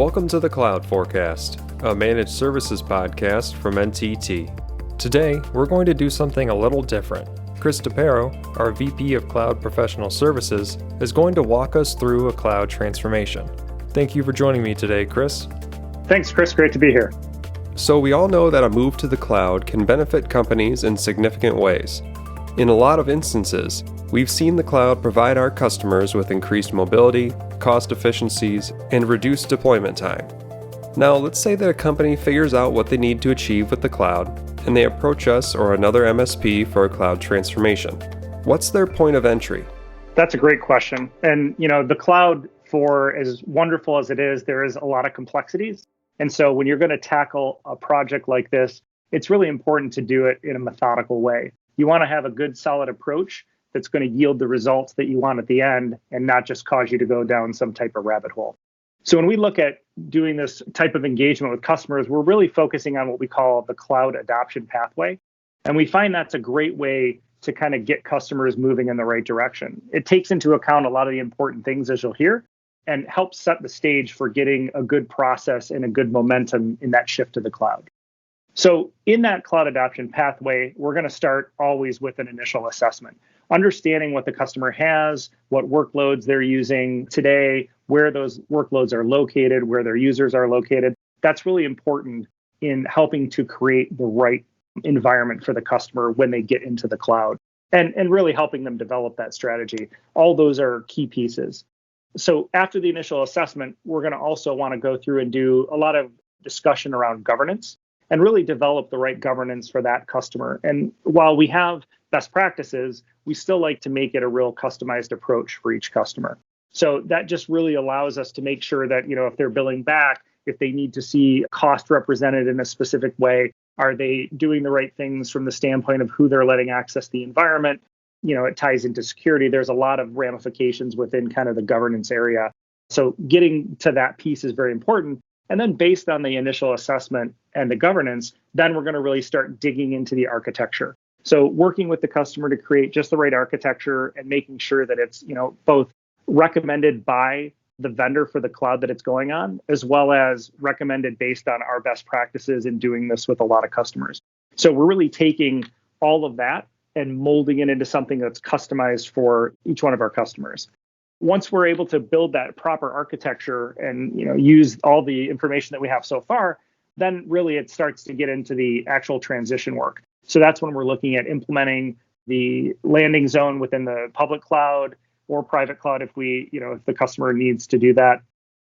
Welcome to the Cloud Forecast, a managed services podcast from NTT. Today, we're going to do something a little different. Chris DePerro, our VP of Cloud Professional Services, is going to walk us through a cloud transformation. Thank you for joining me today, Chris. Thanks, Chris. Great to be here. So we all know that a move to the cloud can benefit companies in significant ways. In a lot of instances, we've seen the cloud provide our customers with increased mobility, cost efficiencies, and reduced deployment time. Now, let's say that a company figures out what they need to achieve with the cloud, and they approach us or another MSP for a cloud transformation. What's their point of entry? That's a great question. And, the cloud, for as wonderful as it is, there is a lot of complexities. And so when you're going to tackle a project like this, it's really important to do it in a methodical way. You want to have a good, solid approach that's going to yield the results that you want at the end and not just cause you to go down some type of rabbit hole. So when we look at doing this type of engagement with customers, we're really focusing on what we call the cloud adoption pathway. And we find that's a great way to kind of get customers moving in the right direction. It takes into account a lot of the important things, as you'll hear, and helps set the stage for getting a good process and a good momentum in that shift to the cloud. So in that cloud adoption pathway, we're going to start always with an initial assessment, understanding what the customer has, what workloads they're using today, where those workloads are located, where their users are located. That's really important in helping to create the right environment for the customer when they get into the cloud and really helping them develop that strategy. All those are key pieces. So after the initial assessment, we're going to also want to go through and do a lot of discussion around governance and really develop the right governance for that customer. And while we have best practices, we still like to make it a real customized approach for each customer. So that just really allows us to make sure that, if they're billing back, if they need to see cost represented in a specific way, are they doing the right things from the standpoint of who they're letting access the environment? It ties into security. There's a lot of ramifications within kind of the governance area. So getting to that piece is very important. And then based on the initial assessment and the governance, then we're going to really start digging into the architecture. So working with the customer to create just the right architecture and making sure that it's, both recommended by the vendor for the cloud that it's going on, as well as recommended based on our best practices in doing this with a lot of customers. So we're really taking all of that and molding it into something that's customized for each one of our customers. Once we're able to build that proper architecture and use all the information that we have so far, then really it starts to get into the actual transition work. So that's when we're looking at implementing the landing zone within the public cloud or private cloud if the customer needs to do that.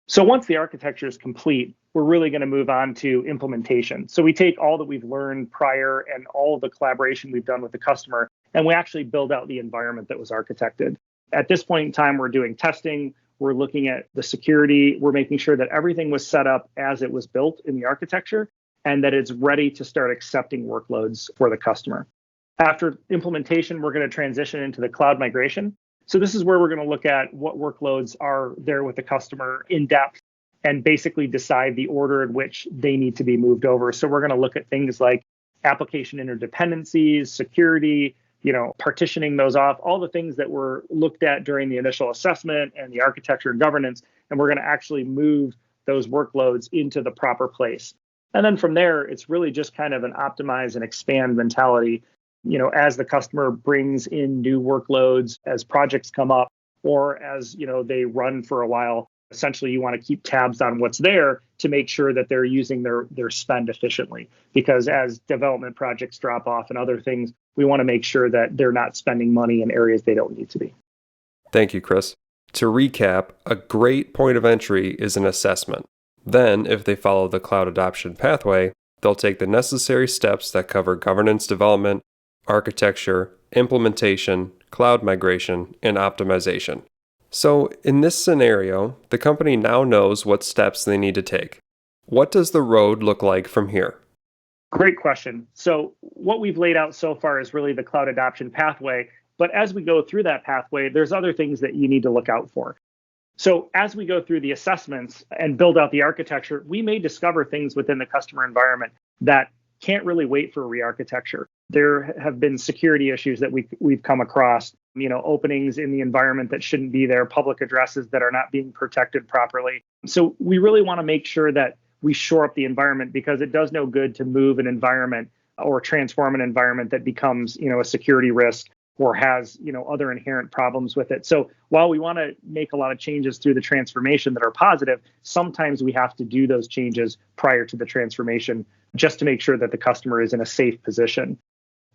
So once the architecture is complete, we're really going to move on to implementation. So we take all that we've learned prior and all of the collaboration we've done with the customer, and we actually build out the environment that was architected. At this point in time, we're doing testing. We're looking at the security. We're making sure that everything was set up as it was built in the architecture and that it's ready to start accepting workloads for the customer. After implementation, we're going to transition into the cloud migration. So this is where we're going to look at what workloads are there with the customer in depth and basically decide the order in which they need to be moved over. So we're going to look at things like application interdependencies, security, partitioning those off, all the things that were looked at during the initial assessment and the architecture and governance. And we're going to actually move those workloads into the proper place. And then from there, it's really just kind of an optimize and expand mentality. As the customer brings in new workloads, as projects come up, or as, they run for a while, essentially you want to keep tabs on what's there to make sure that they're using their spend efficiently. Because as development projects drop off and other things, we want to make sure that they're not spending money in areas they don't need to be. Thank you, Chris. To recap, a great point of entry is an assessment. Then, if they follow the cloud adoption pathway, they'll take the necessary steps that cover governance development, architecture, implementation, cloud migration, and optimization. So, in this scenario, the company now knows what steps they need to take. What does the road look like from here? Great question. So what we've laid out so far is really the cloud adoption pathway. But as we go through that pathway, there's other things that you need to look out for. So as we go through the assessments and build out the architecture, we may discover things within the customer environment that can't really wait for re-architecture. There have been security issues that we've come across. openings in the environment that shouldn't be there, public addresses that are not being protected properly. So we really want to make sure that we shore up the environment, because it does no good to move an environment or transform an environment that becomes, a security risk or has, other inherent problems with it. So while we want to make a lot of changes through the transformation that are positive, sometimes we have to do those changes prior to the transformation just to make sure that the customer is in a safe position.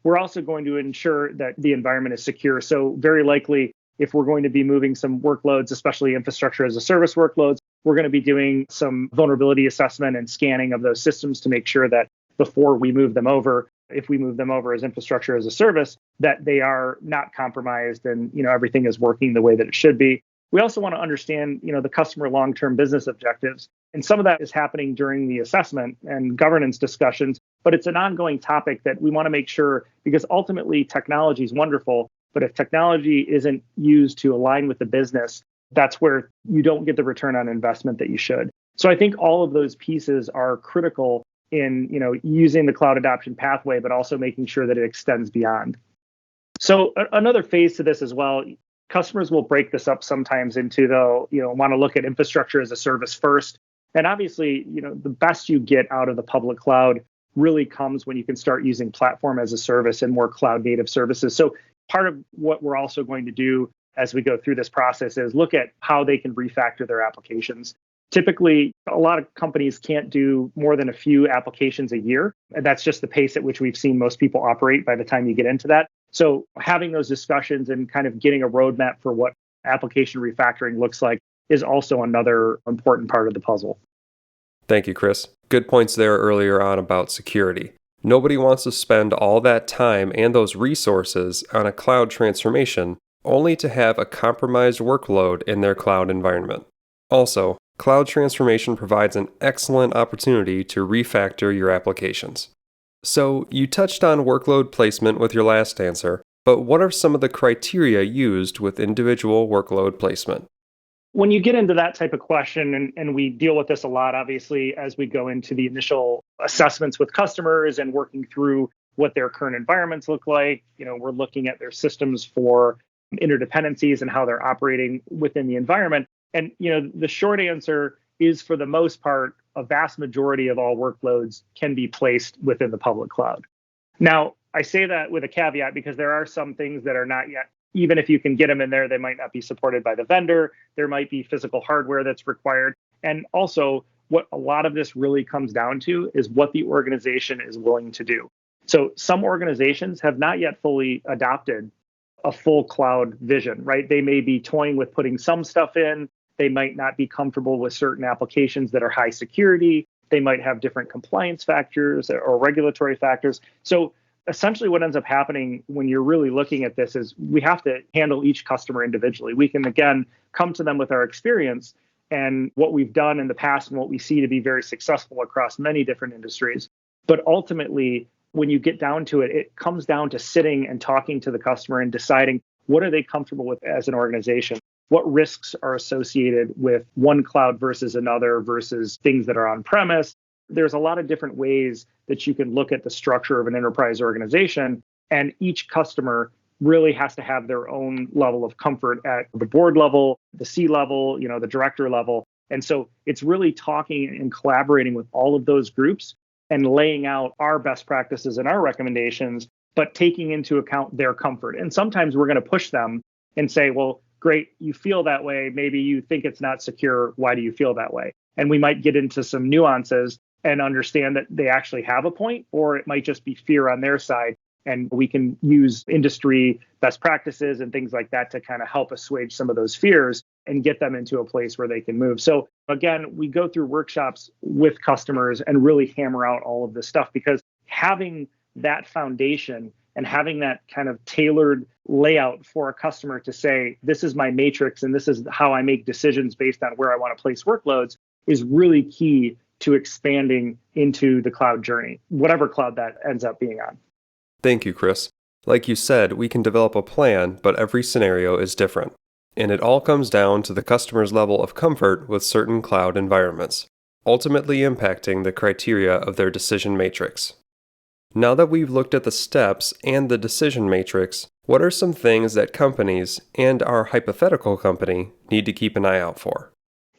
We're also going to ensure that the environment is secure. So very likely, if we're going to be moving some workloads, especially infrastructure as a service workloads, we're going to be doing some vulnerability assessment and scanning of those systems to make sure that before we move them over, if we move them over as infrastructure as a service, that they are not compromised and everything is working the way that it should be. We also want to understand the customer long-term business objectives. And some of that is happening during the assessment and governance discussions, but it's an ongoing topic that we want to make sure, because ultimately technology is wonderful, but if technology isn't used to align with the business, that's where you don't get the return on investment that you should. So I think all of those pieces are critical in using the cloud adoption pathway, but also making sure that it extends beyond. So another phase to this as well, customers will break this up sometimes into want to look at infrastructure as a service first. And obviously, the best you get out of the public cloud really comes when you can start using platform as a service and more cloud native services. So part of what we're also going to do as we go through this process is look at how they can refactor their applications. Typically, a lot of companies can't do more than a few applications a year. And that's just the pace at which we've seen most people operate by the time you get into that. So having those discussions and kind of getting a roadmap for what application refactoring looks like is also another important part of the puzzle. Thank you, Chris. Good points there earlier on about security. Nobody wants to spend all that time and those resources on a cloud transformation only to have a compromised workload in their cloud environment. Also, cloud transformation provides an excellent opportunity to refactor your applications. So, you touched on workload placement with your last answer, but what are some of the criteria used with individual workload placement? When you get into that type of question, and we deal with this a lot, obviously, as we go into the initial assessments with customers and working through what their current environments look like, we're looking at their systems for interdependencies and how they're operating within the environment. And, the short answer is, for the most part, a vast majority of all workloads can be placed within the public cloud. Now, I say that with a caveat because there are some things that are not yet. Even if you can get them in there, they might not be supported by the vendor. There might be physical hardware that's required. And also, what a lot of this really comes down to is what the organization is willing to do. So some organizations have not yet fully adopted a full cloud vision, right? They may be toying with putting some stuff in. They might not be comfortable with certain applications that are high security. They might have different compliance factors or regulatory factors. So essentially what ends up happening when you're really looking at this is we have to handle each customer individually. We can, again, come to them with our experience and what we've done in the past and what we see to be very successful across many different industries. But ultimately, when you get down to it, it comes down to sitting and talking to the customer and deciding what are they comfortable with as an organization? What risks are associated with one cloud versus another versus things that are on premise? There's a lot of different ways that you can look at the structure of an enterprise organization, and each customer really has to have their own level of comfort at the board level, the C level, the director level. And so it's really talking and collaborating with all of those groups and laying out our best practices and our recommendations, but taking into account their comfort. And sometimes we're going to push them and say, well, great, you feel that way. Maybe you think it's not secure. Why do you feel that way? And we might get into some nuances and understand that they actually have a point, or it might just be fear on their side. And we can use industry best practices and things like that to kind of help assuage some of those fears and get them into a place where they can move. So again, we go through workshops with customers and really hammer out all of this stuff, because having that foundation and having that kind of tailored layout for a customer to say, this is my matrix and this is how I make decisions based on where I want to place workloads is really key to expanding into the cloud journey, whatever cloud that ends up being on. Thank you, Chris. Like you said, we can develop a plan, but every scenario is different. And it all comes down to the customer's level of comfort with certain cloud environments, ultimately impacting the criteria of their decision matrix. Now that we've looked at the steps and the decision matrix, What are some things that companies and our hypothetical company need to keep an eye out for?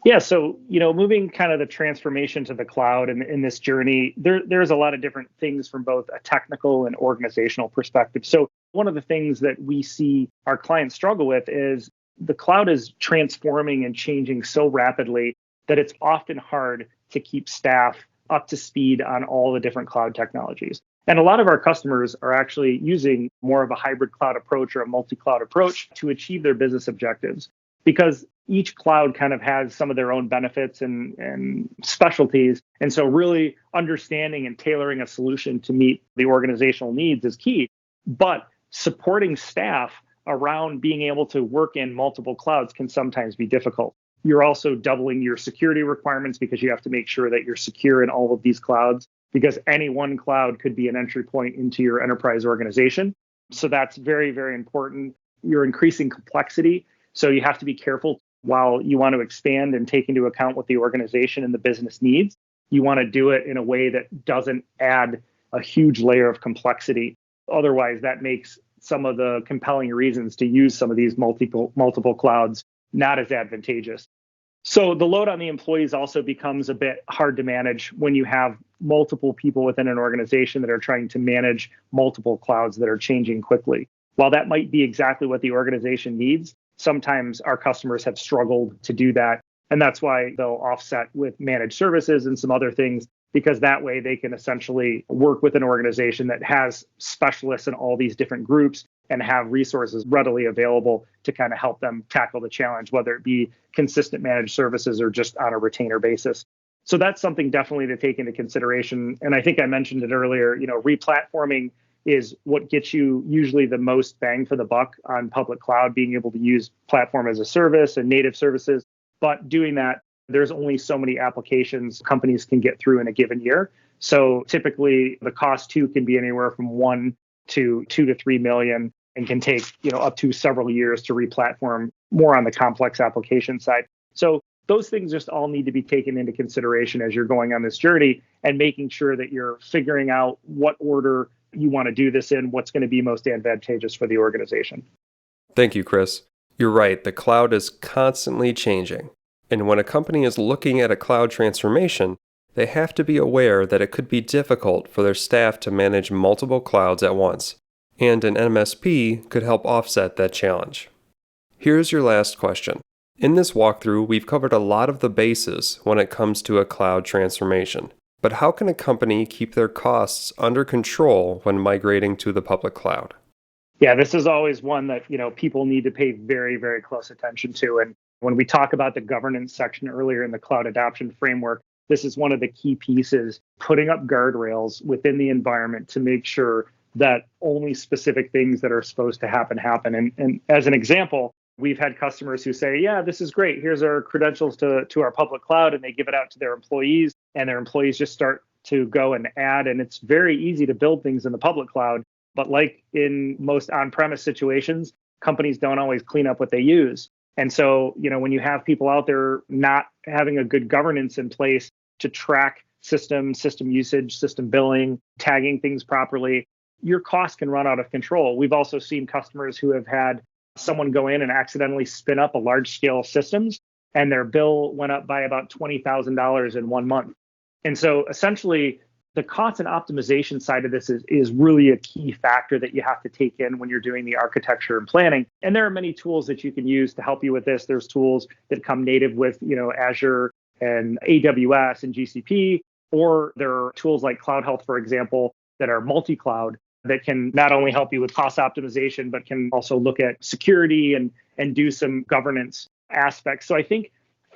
Yeah, so moving kind of the transformation to the cloud and in this journey, there's a lot of different things from both a technical and organizational perspective. So one of the things that we see our clients struggle with is the cloud is transforming and changing so rapidly that it's often hard to keep staff up to speed on all the different cloud technologies. And a lot of our customers are actually using more of a hybrid cloud approach or a multi-cloud approach to achieve their business objectives because each cloud kind of has some of their own benefits and specialties. And so really understanding and tailoring a solution to meet the organizational needs is key. But supporting staff around being able to work in multiple clouds can sometimes be difficult. You're also doubling your security requirements because you have to make sure that you're secure in all of these clouds because any one cloud could be an entry point into your enterprise organization. So that's very, very important. You're increasing complexity. So you have to be careful while you want to expand and take into account what the organization and the business needs. You want to do it in a way that doesn't add a huge layer of complexity. Otherwise, that makes some of the compelling reasons to use some of these multiple clouds not as advantageous. So the load on the employees also becomes a bit hard to manage when you have multiple people within an organization that are trying to manage multiple clouds that are changing quickly. While that might be exactly what the organization needs, sometimes our customers have struggled to do that. And that's why they'll offset with managed services and some other things, because that way they can essentially work with an organization that has specialists in all these different groups and have resources readily available to kind of help them tackle the challenge, whether it be consistent managed services or just on a retainer basis. So that's something definitely to take into consideration. And I think I mentioned it earlier, replatforming is what gets you usually the most bang for the buck on public cloud, being able to use platform as a service and native services. But doing that, there's only so many applications companies can get through in a given year. So typically the cost too can be anywhere from 1 to 2 to 3 million and can take, up to several years to replatform more on the complex application side. So those things just all need to be taken into consideration as you're going on this journey and making sure that you're figuring out what order you want to do this in, what's going to be most advantageous for the organization. Thank you, Chris. You're right, the cloud is constantly changing. And when a company is looking at a cloud transformation, they have to be aware that it could be difficult for their staff to manage multiple clouds at once, and an MSP could help offset that challenge. Here's your last question. In this walkthrough, we've covered a lot of the bases when it comes to a cloud transformation. But how can a company keep their costs under control when migrating to the public cloud? Yeah, this is always one that, people need to pay very, very close attention to. And when we talk about the governance section earlier in the cloud adoption framework, this is one of the key pieces, putting up guardrails within the environment to make sure that only specific things that are supposed to happen. And as an example, we've had customers who say, yeah, this is great. Here's our credentials to our public cloud, and they give it out to their employees, and their employees just start to go and add. And it's very easy to build things in the public cloud. But like in most on-premise situations, companies don't always clean up what they use. And so, when you have people out there not having a good governance in place to track system usage, system billing, tagging things properly, your costs can run out of control. We've also seen customers who have had someone go in and accidentally spin up a large scale systems, and their bill went up by about $20,000 in 1 month. And so essentially, the cost and optimization side of this is really a key factor that you have to take in when you're doing the architecture and planning. And there are many tools that you can use to help you with this. There's tools that come native with, Azure and AWS and GCP, or there are tools like Cloud Health, for example, that are multi-cloud that can not only help you with cost optimization, but can also look at security and do some governance aspects. So I think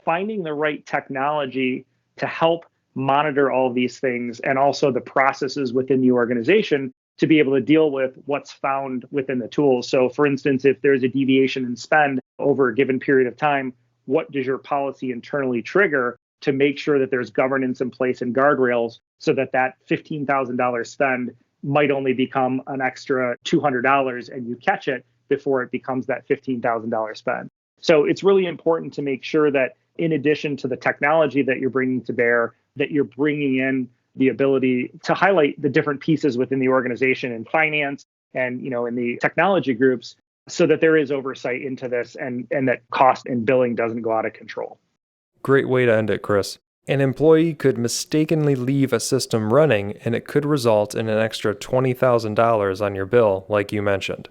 finding the right technology to help monitor all of these things and also the processes within the organization to be able to deal with what's found within the tools. So for instance, if there's a deviation in spend over a given period of time, what does your policy internally trigger to make sure that there's governance in place and guardrails so that $15,000 spend might only become an extra $200 and you catch it before it becomes that $15,000 spend. So it's really important to make sure that in addition to the technology that you're bringing to bear, that you're bringing in the ability to highlight the different pieces within the organization in finance, and in the technology groups, so that there is oversight into this and that cost and billing doesn't go out of control. Great way to end it, Chris. An employee could mistakenly leave a system running, and it could result in an extra $20,000 on your bill, like you mentioned.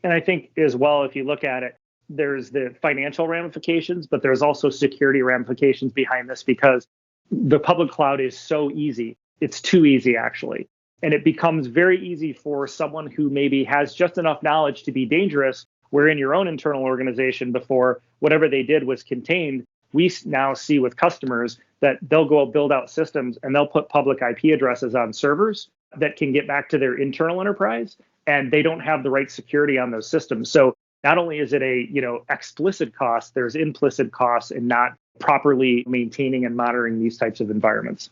And I think as well, if you look at it, there's the financial ramifications, but there's also security ramifications behind this, because the public cloud is so easy. It's too easy, actually. And it becomes very easy for someone who maybe has just enough knowledge to be dangerous, where in your own internal organization before, whatever they did was contained. We now see with customers that they'll go build out systems and they'll put public IP addresses on servers that can get back to their internal enterprise, and they don't have the right security on those systems. So not only is it a explicit cost, there's implicit costs in not properly maintaining and monitoring these types of environments.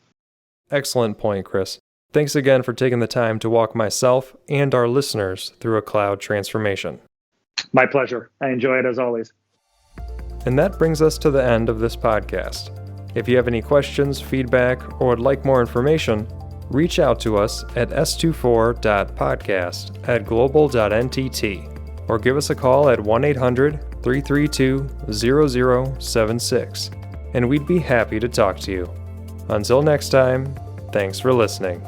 Excellent point, Chris. Thanks again for taking the time to walk myself and our listeners through a cloud transformation. My pleasure. I enjoy it as always. And that brings us to the end of this podcast. If you have any questions, feedback, or would like more information, reach out to us at s24.podcast@global.ntt or give us a call at 1-800-332-0076, and we'd be happy to talk to you. Until next time, thanks for listening.